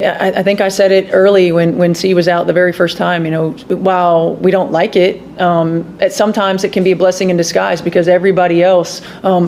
Yeah, I think I said it early when C was out the very first time. While we don't like it, sometimes it can be a blessing in disguise because everybody else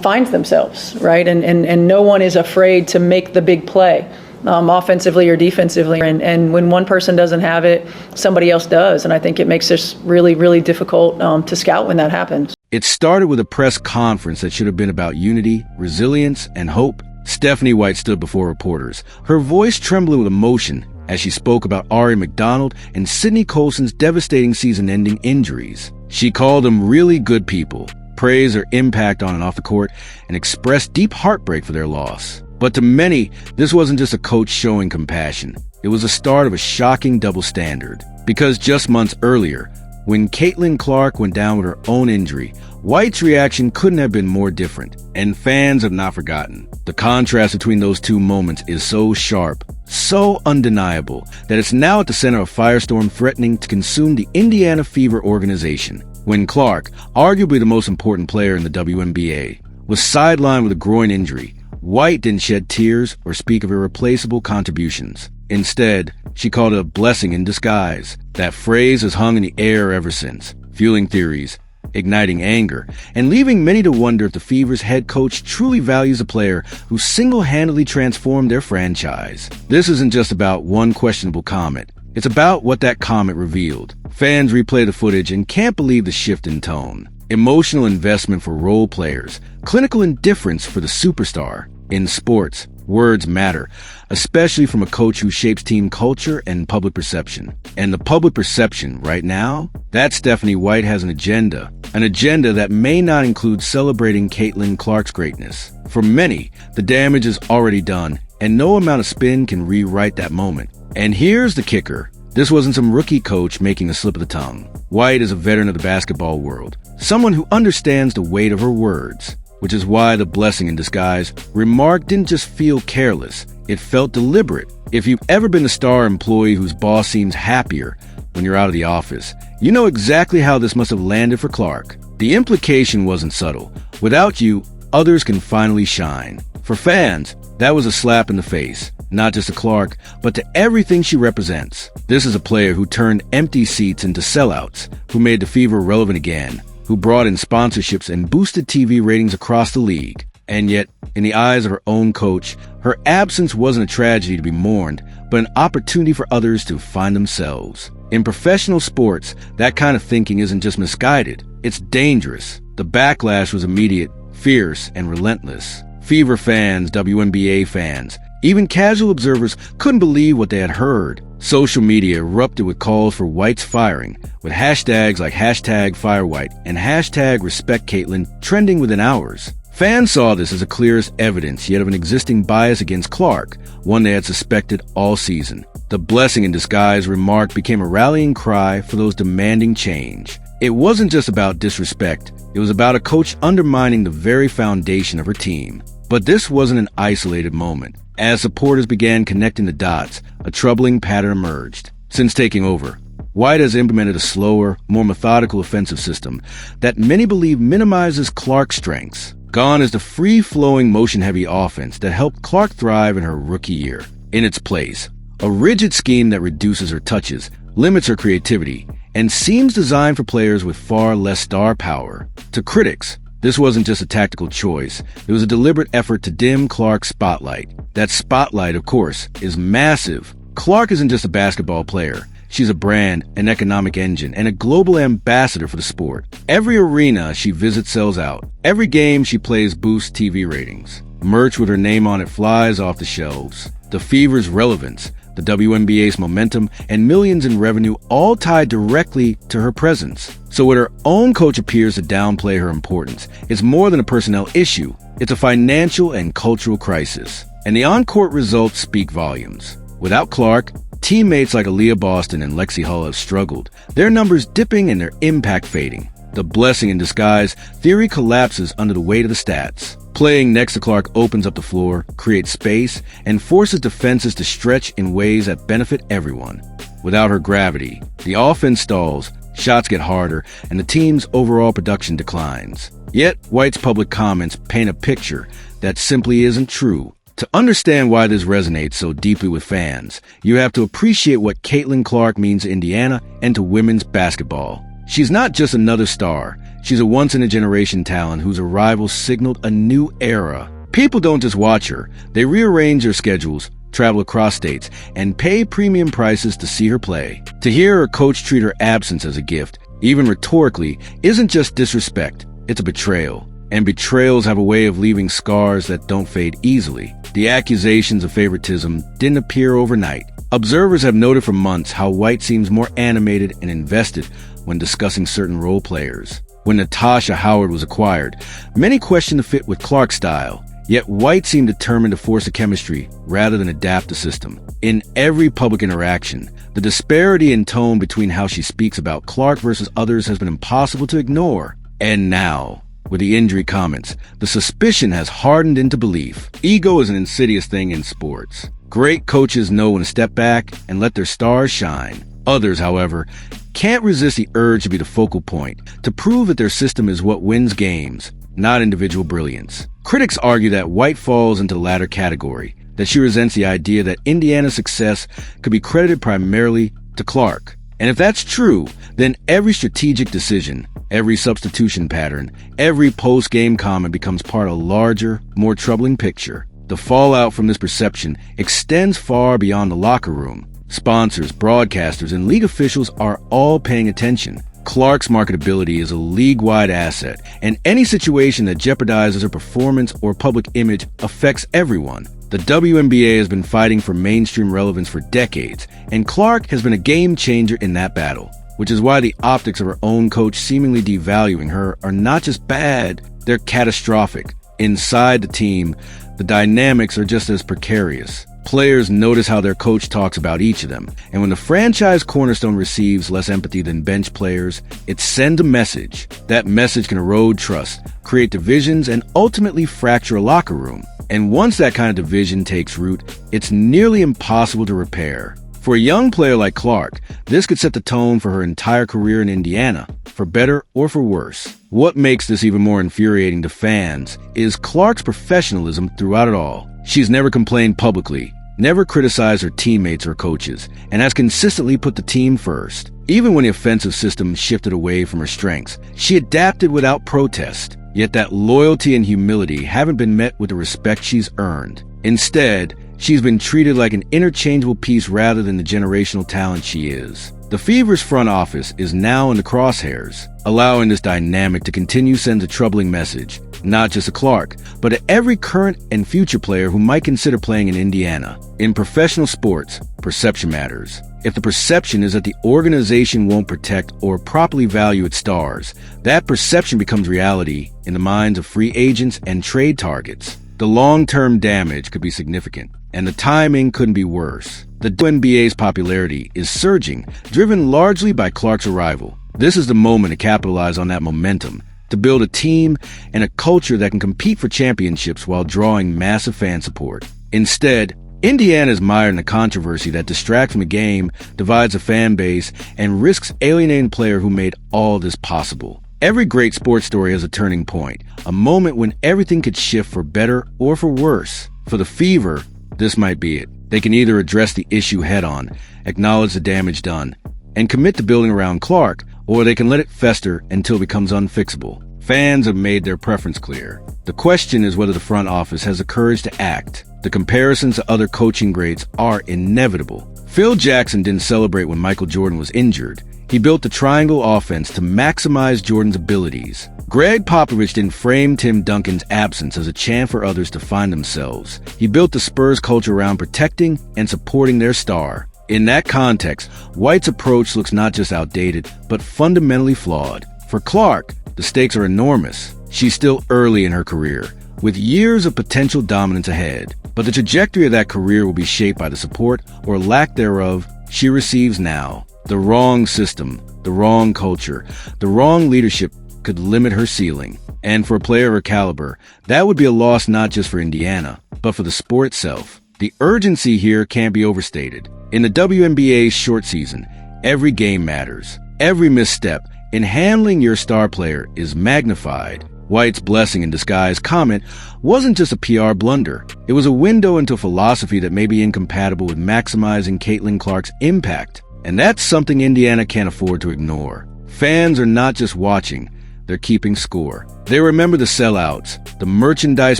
finds themselves, right? And no one is afraid to make the big play, offensively or defensively. And when one person doesn't have it, somebody else does. And I think it makes this really, really difficult to scout when that happens. It started with a press conference that should have been about unity, resilience, and hope. Stephanie White stood before reporters, her voice trembling with emotion as she spoke about Ari McDonald and Sydney Colson's devastating season-ending injuries. She called them really good people, praised their impact on and off the court, and expressed deep heartbreak for their loss. But to many, this wasn't just a coach showing compassion. It was the start of a shocking double standard. Because just months earlier, when Caitlin Clark went down with her own injury, White's reaction couldn't have been more different, and fans have not forgotten. The contrast between those two moments is so sharp, so undeniable, that it's now at the center of firestorm threatening to consume the Indiana Fever organization. When Clark, arguably the most important player in the WNBA, was sidelined with a groin injury, White didn't shed tears or speak of irreplaceable contributions. Instead, she called it a blessing in disguise. That phrase has hung in the air ever since, fueling theories, igniting anger, and leaving many to wonder if the Fever's head coach truly values a player who single-handedly transformed their franchise. This isn't just about one questionable comment. It's about what that comment revealed. Fans replay the footage and can't believe the shift in tone. Emotional investment for role players, clinical indifference for the superstar. In sports, words matter, especially from a coach who shapes team culture and public perception. And the public perception right now, that Stephanie White has an agenda that may not include celebrating Caitlin Clark's greatness. For many, the damage is already done, and no amount of spin can rewrite that moment. And here's the kicker. This wasn't some rookie coach making a slip of the tongue. White is a veteran of the basketball world, someone who understands the weight of her words. Which is why the blessing in disguise remark didn't just feel careless, it felt deliberate. If you've ever been a star employee whose boss seems happier when you're out of the office, you know exactly how this must have landed for Clark. The implication wasn't subtle. Without you, others can finally shine. For fans, that was a slap in the face, not just to Clark, but to everything she represents. This is a player who turned empty seats into sellouts, who made the Fever relevant again, who brought in sponsorships and boosted TV ratings across the league. And yet, in the eyes of her own coach, her absence wasn't a tragedy to be mourned, but an opportunity for others to find themselves. In professional sports, that kind of thinking isn't just misguided, it's dangerous. The backlash was immediate, fierce, and relentless. Fever fans, WNBA fans, even casual observers couldn't believe what they had heard. Social media erupted with calls for White's firing, with hashtags like #FireWhite and #RespectCaitlin trending within hours. Fans saw this as the clearest evidence yet of an existing bias against Clark, one they had suspected all season. The blessing in disguise remark became a rallying cry for those demanding change. It wasn't just about disrespect, it was about a coach undermining the very foundation of her team. But this wasn't an isolated moment. As supporters began connecting the dots, a troubling pattern emerged. Since taking over, White has implemented a slower, more methodical offensive system that many believe minimizes Clark's strengths. Gone is the free-flowing, motion-heavy offense that helped Clark thrive in her rookie year. In its place, a rigid scheme that reduces her touches, limits her creativity, and seems designed for players with far less star power. To critics, this wasn't just a tactical choice. It was a deliberate effort to dim Clark's spotlight. That spotlight, of course, is massive. Clark isn't just a basketball player. She's a brand, an economic engine, and a global ambassador for the sport. Every arena she visits sells out. Every game she plays boosts TV ratings. Merch with her name on it flies off the shelves. The Fever's relevance, the WNBA's momentum, and millions in revenue all tied directly to her presence. So when her own coach appears to downplay her importance, it's more than a personnel issue. It's a financial and cultural crisis. And the on-court results speak volumes. Without Clark, teammates like Aaliyah Boston and Lexi Hull have struggled, their numbers dipping and their impact fading. The blessing in disguise theory collapses under the weight of the stats. Playing next to Clark opens up the floor, creates space, and forces defenses to stretch in ways that benefit everyone. Without her gravity, the offense stalls, shots get harder, and the team's overall production declines. Yet, White's public comments paint a picture that simply isn't true. To understand why this resonates so deeply with fans, you have to appreciate what Caitlin Clark means to Indiana and to women's basketball. She's not just another star. She's a once-in-a-generation talent whose arrival signaled a new era. People don't just watch her. They rearrange their schedules, travel across states, and pay premium prices to see her play. To hear her coach treat her absence as a gift, even rhetorically, isn't just disrespect. It's a betrayal. And betrayals have a way of leaving scars that don't fade easily. The accusations of favoritism didn't appear overnight. Observers have noted for months how White seems more animated and invested when discussing certain role players. When Natasha Howard was acquired, many questioned the fit with Clark's style. Yet White seemed determined to force a chemistry rather than adapt the system. In every public interaction, the disparity in tone between how she speaks about Clark versus others has been impossible to ignore. And now, with the injury comments, the suspicion has hardened into belief. Ego is an insidious thing in sports. Great coaches know when to step back and let their stars shine. Others, however, can't resist the urge to be the focal point, to prove that their system is what wins games, not individual brilliance. Critics argue that White falls into the latter category, that she resents the idea that Indiana's success could be credited primarily to Clark. And if that's true, then every strategic decision, every substitution pattern, every post-game comment becomes part of a larger, more troubling picture. The fallout from this perception extends far beyond the locker room. Sponsors, broadcasters, and league officials are all paying attention. Clark's marketability is a league-wide asset, and any situation that jeopardizes her performance or public image affects everyone. The WNBA has been fighting for mainstream relevance for decades, and Clark has been a game-changer in that battle, which is why the optics of her own coach seemingly devaluing her are not just bad, they're catastrophic. Inside the team, the dynamics are just as precarious. Players notice how their coach talks about each of them, and when the franchise cornerstone receives less empathy than bench players, it sends a message. That message can erode trust, create divisions, and ultimately fracture a locker room. And once that kind of division takes root, it's nearly impossible to repair. For a young player like Clark, this could set the tone for her entire career in Indiana, for better or for worse. What makes this even more infuriating to fans is Clark's professionalism throughout it all. She's never complained publicly, never criticized her teammates or coaches, and has consistently put the team first. Even when the offensive system shifted away from her strengths, she adapted without protest. Yet that loyalty and humility haven't been met with the respect she's earned. Instead, she's been treated like an interchangeable piece rather than the generational talent she is. The Fever's front office is now in the crosshairs. Allowing this dynamic to continue sends a troubling message, not just to Clark, but to every current and future player who might consider playing in Indiana. In professional sports, perception matters. If the perception is that the organization won't protect or properly value its stars, that perception becomes reality in the minds of free agents and trade targets. The long-term damage could be significant, and the timing couldn't be worse. The WNBA's popularity is surging, driven largely by Clark's arrival. This is the moment to capitalize on that momentum, to build a team and a culture that can compete for championships while drawing massive fan support. Instead, Indiana is mired in a controversy that distracts from the game, divides a fan base, and risks alienating the player who made all this possible. Every great sports story has a turning point, a moment when everything could shift for better or for worse. For the Fever, this might be it. They can either address the issue head-on, acknowledge the damage done, and commit to building around Clark, or they can let it fester until it becomes unfixable. Fans have made their preference clear. The question is whether the front office has the courage to act. The comparisons to other coaching greats are inevitable. Phil Jackson didn't celebrate when Michael Jordan was injured. He built the triangle offense to maximize Jordan's abilities. Greg Popovich didn't frame Tim Duncan's absence as a chance for others to find themselves. He built the Spurs culture around protecting and supporting their star. In that context, White's approach looks not just outdated, but fundamentally flawed. For Clark, the stakes are enormous. She's still early in her career, with years of potential dominance ahead. But the trajectory of that career will be shaped by the support, or lack thereof, she receives now. The wrong system, the wrong culture, the wrong leadership could limit her ceiling. And for a player of her caliber, that would be a loss not just for Indiana, but for the sport itself. The urgency here can't be overstated. In the WNBA's short season, every game matters. Every misstep in handling your star player is magnified. White's blessing in disguise comment wasn't just a PR blunder. It was a window into a philosophy that may be incompatible with maximizing Caitlin Clark's impact. And that's something Indiana can't afford to ignore. Fans are not just watching, they're keeping score. They remember the sellouts, the merchandise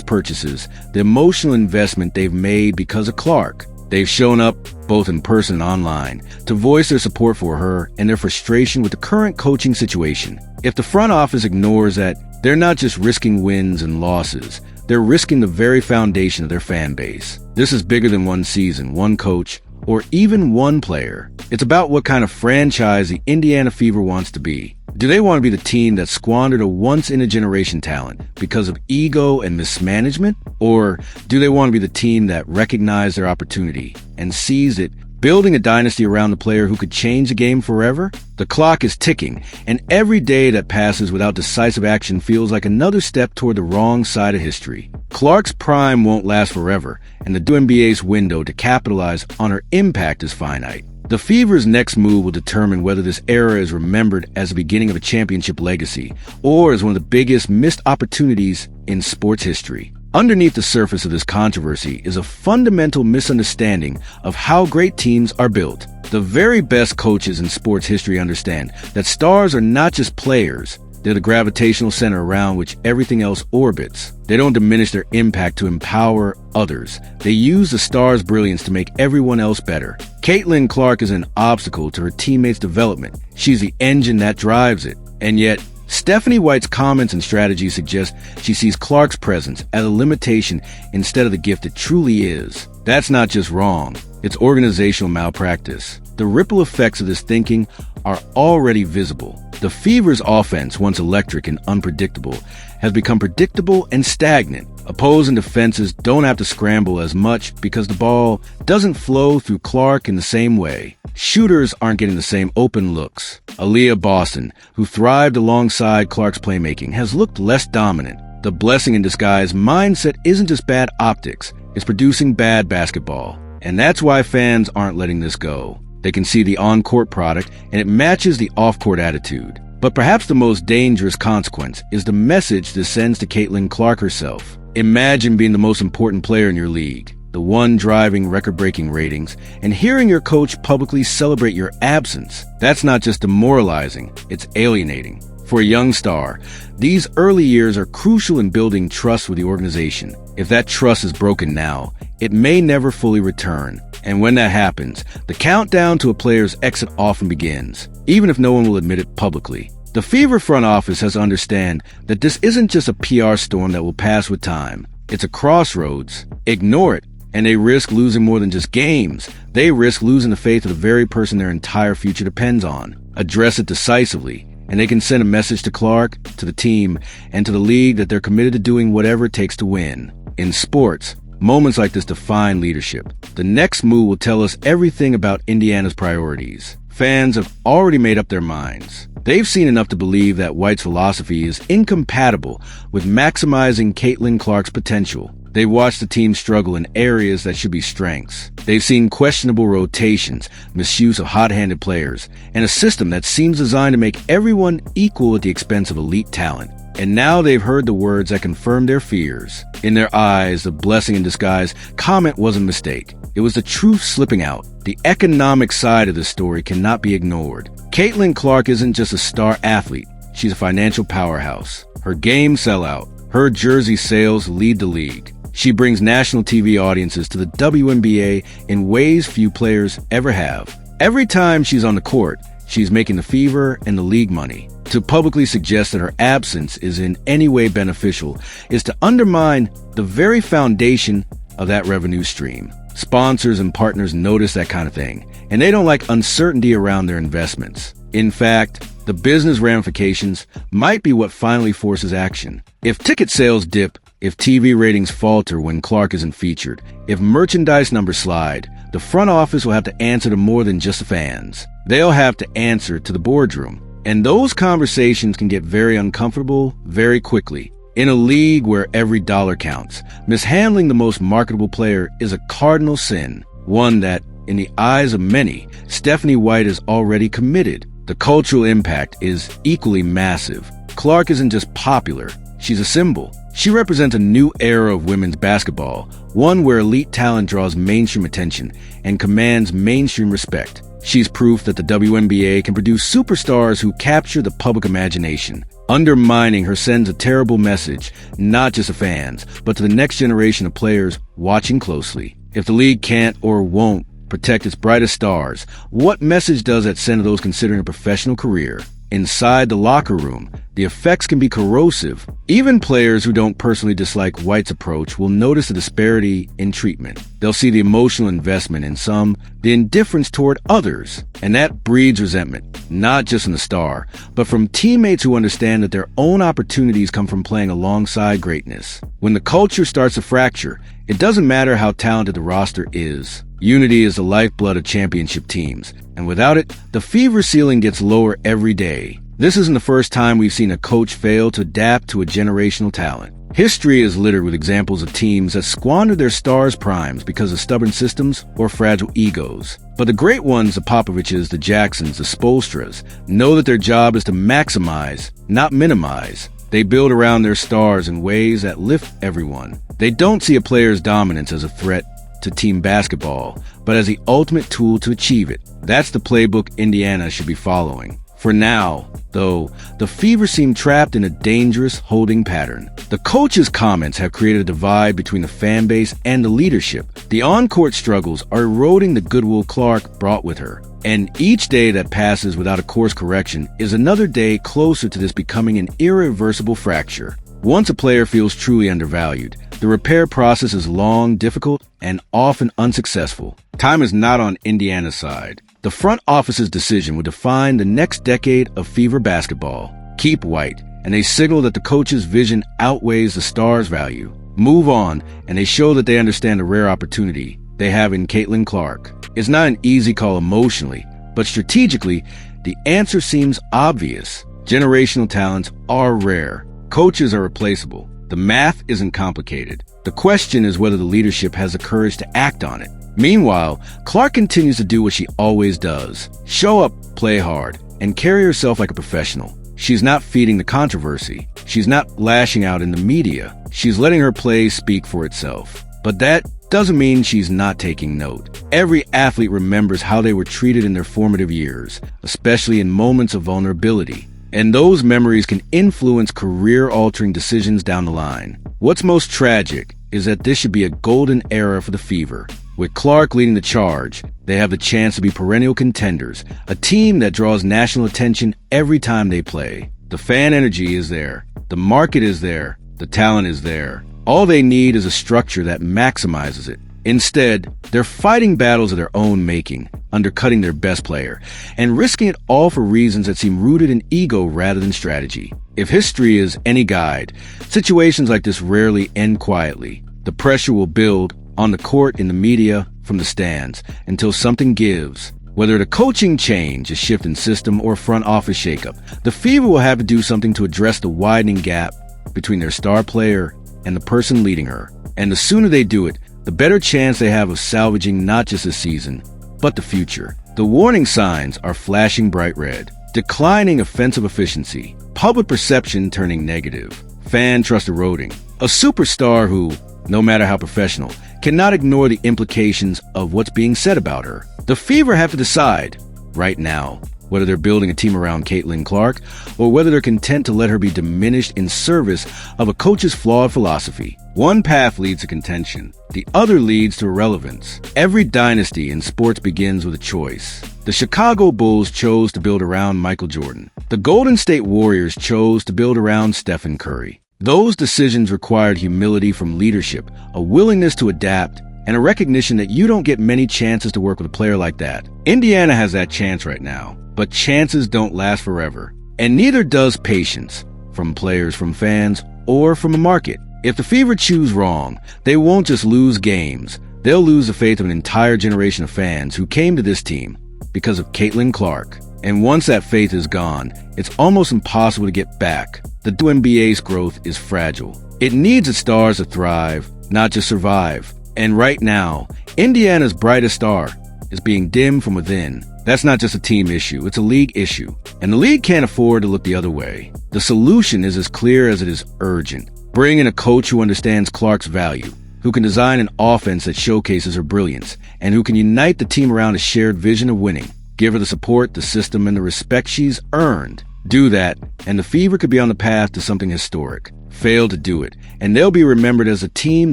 purchases, the emotional investment they've made because of Clark. They've shown up, both in person and online, to voice their support for her and their frustration with the current coaching situation. If the front office ignores that, they're not just risking wins and losses, they're risking the very foundation of their fan base. This is bigger than one season, one coach, or even one player. It's about what kind of franchise the Indiana Fever wants to be. Do they want to be the team that squandered a once-in-a-generation talent because of ego and mismanagement? Or do they want to be the team that recognized their opportunity and seized it, building a dynasty around the player who could change the game forever? The clock is ticking, and every day that passes without decisive action feels like another step toward the wrong side of history. Clark's prime won't last forever, and the WNBA's window to capitalize on her impact is finite. The Fever's next move will determine whether this era is remembered as the beginning of a championship legacy, or as one of the biggest missed opportunities in sports history. Underneath the surface of this controversy is a fundamental misunderstanding of how great teams are built. The very best coaches in sports history understand that stars are not just players, they're the gravitational center around which everything else orbits. They don't diminish their impact to empower others. They use the star's brilliance to make everyone else better. Caitlin Clark is an obstacle to her teammates' development. She's the engine that drives it. And yet, Stephanie White's comments and strategies suggest she sees Clark's presence as a limitation instead of the gift it truly is. That's not just wrong, it's organizational malpractice. The ripple effects of this thinking are already visible. The Fever's offense, once electric and unpredictable, has become predictable and stagnant. Opposing defenses don't have to scramble as much because the ball doesn't flow through Clark in the same way. Shooters aren't getting the same open looks. Aaliyah Boston, who thrived alongside Clark's playmaking, has looked less dominant. The blessing in disguise mindset isn't just bad optics, it's producing bad basketball. And that's why fans aren't letting this go. They can see the on-court product, and it matches the off-court attitude. But perhaps the most dangerous consequence is the message this sends to Caitlin Clark herself. Imagine being the most important player in your league, the one driving record-breaking ratings, and hearing your coach publicly celebrate your absence. That's not just demoralizing, it's alienating. For a young star, these early years are crucial in building trust with the organization. If that trust is broken now, it may never fully return. And when that happens, the countdown to a player's exit often begins, even if no one will admit it publicly. The Fever front office has to understand that this isn't just a PR storm that will pass with time. It's a crossroads. Ignore it, and they risk losing more than just games. They risk losing the faith of the very person their entire future depends on. Address it decisively, and they can send a message to Clark, to the team, and to the league that they're committed to doing whatever it takes to win. In sports, moments like this define leadership. The next move will tell us everything about Indiana's priorities. Fans have already made up their minds. They've seen enough to believe that White's philosophy is incompatible with maximizing Caitlin Clark's potential. They've watched the team struggle in areas that should be strengths. They've seen questionable rotations, misuse of hot-handed players, and a system that seems designed to make everyone equal at the expense of elite talent. And now they've heard the words that confirm their fears. In their eyes, the blessing in disguise comment wasn't a mistake. It was the truth slipping out. The economic side of this story cannot be ignored. Caitlin Clark isn't just a star athlete. She's a financial powerhouse. Her games sell out. Her jersey sales lead the league. She brings national TV audiences to the WNBA in ways few players ever have. Every time she's on the court, she's making the Fever and the league money. To publicly suggest that her absence is in any way beneficial is to undermine the very foundation of that revenue stream. Sponsors and partners notice that kind of thing, and they don't like uncertainty around their investments. In fact, the business ramifications might be what finally forces action. If ticket sales dip, if TV ratings falter when Clark isn't featured, if merchandise numbers slide, the front office will have to answer to more than just the fans. They'll have to answer to the boardroom. And those conversations can get very uncomfortable very quickly. In a league where every dollar counts, mishandling the most marketable player is a cardinal sin, one that, in the eyes of many, Stephanie White has already committed. The cultural impact is equally massive. Clark isn't just popular, She's a symbol. She represents a new era of women's basketball, one where elite talent draws mainstream attention and commands mainstream respect. She's proof that the WNBA can produce superstars who capture the public imagination. Undermining her sends a terrible message, not just to fans, but to the next generation of players watching closely. If the league can't or won't protect its brightest stars, what message does that send to those considering a professional career? Inside the locker room, the effects can be corrosive. Even players who don't personally dislike White's approach will notice the disparity in treatment. They'll see the emotional investment in some, the indifference toward others, and that breeds resentment, not just in the star, but from teammates who understand that their own opportunities come from playing alongside greatness. When the culture starts to fracture, it doesn't matter how talented the roster is. Unity is the lifeblood of championship teams, and without it, the fever ceiling gets lower every day. This isn't the first time we've seen a coach fail to adapt to a generational talent. History is littered with examples of teams that squander their stars' primes because of stubborn systems or fragile egos. But the great ones, the Popoviches, the Jacksons, the Spoelstras, know that their job is to maximize, not minimize. They build around their stars in ways that lift everyone. They don't see a player's dominance as a threat to team basketball, but as the ultimate tool to achieve it. That's the playbook Indiana should be following. For now, though, the Fever seem trapped in a dangerous holding pattern. The coach's comments have created a divide between the fan base and the leadership. The on-court struggles are eroding the goodwill Clark brought with her. And each day that passes without a course correction is another day closer to this becoming an irreversible fracture. Once a player feels truly undervalued, the repair process is long, difficult, and often unsuccessful. Time is not on Indiana's side. The front office's decision will define the next decade of Fever basketball. Keep White, and they signal that the coach's vision outweighs the star's value. Move on, and they show that they understand the rare opportunity they have in Caitlin Clark. It's not an easy call emotionally, but strategically, the answer seems obvious. Generational talents are rare. Coaches are replaceable. The math isn't complicated. The question is whether the leadership has the courage to act on it. Meanwhile, Clark continues to do what she always does. Show up, play hard, and carry herself like a professional. She's not feeding the controversy. She's not lashing out in the media. She's letting her play speak for itself. But that doesn't mean she's not taking note. Every athlete remembers how they were treated in their formative years, especially in moments of vulnerability. And those memories can influence career-altering decisions down the line. What's most tragic is that this should be a golden era for the Fever. With Clark leading the charge, they have the chance to be perennial contenders, a team that draws national attention every time they play. The fan energy is there, the market is there, the talent is there. All they need is a structure that maximizes it. Instead, they're fighting battles of their own making, undercutting their best player, and risking it all for reasons that seem rooted in ego rather than strategy. If history is any guide, situations like this rarely end quietly. The pressure will build on the court, in the media, from the stands, until something gives. Whether the coaching change, a shift in system, or front office shakeup, the Fever will have to do something to address the widening gap between their star player and the person leading her. And the sooner they do it, the better chance they have of salvaging not just the season, but the future. The warning signs are flashing bright red. Declining offensive efficiency, public perception turning negative, fan trust eroding. A superstar who, no matter how professional, cannot ignore the implications of what's being said about her. The Fever have to decide, right now, whether they're building a team around Caitlin Clark or whether they're content to let her be diminished in service of a coach's flawed philosophy. One path leads to contention. The other leads to irrelevance. Every dynasty in sports begins with a choice. The Chicago Bulls chose to build around Michael Jordan. The Golden State Warriors chose to build around Stephen Curry. Those decisions required humility from leadership, a willingness to adapt, and a recognition that you don't get many chances to work with a player like that. Indiana has that chance right now, but chances don't last forever. And neither does patience, from players, from fans, or from a market. If the Fever choose wrong, they won't just lose games. They'll lose the faith of an entire generation of fans who came to this team because of Caitlin Clark. And once that faith is gone, it's almost impossible to get back. The WNBA's growth is fragile. It needs its stars to thrive, not just survive. And right now, Indiana's brightest star is being dimmed from within. That's not just a team issue, it's a league issue. And the league can't afford to look the other way. The solution is as clear as it is urgent. Bring in a coach who understands Clark's value, who can design an offense that showcases her brilliance, and who can unite the team around a shared vision of winning. Give her the support, the system, and the respect she's earned. Do that, and the Fever could be on the path to something historic. Fail to do it, and they'll be remembered as a team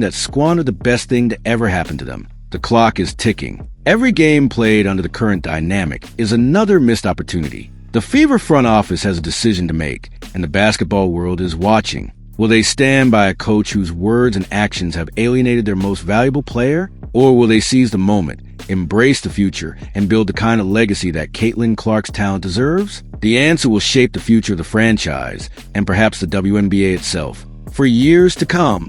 that squandered the best thing to ever happen to them. The clock is ticking. Every game played under the current dynamic is another missed opportunity. The Fever front office has a decision to make, and the basketball world is watching. Will they stand by a coach whose words and actions have alienated their most valuable player? Or will they seize the moment, embrace the future, and build the kind of legacy that Caitlin Clark's talent deserves? The answer will shape the future of the franchise, and perhaps the WNBA itself, for years to come.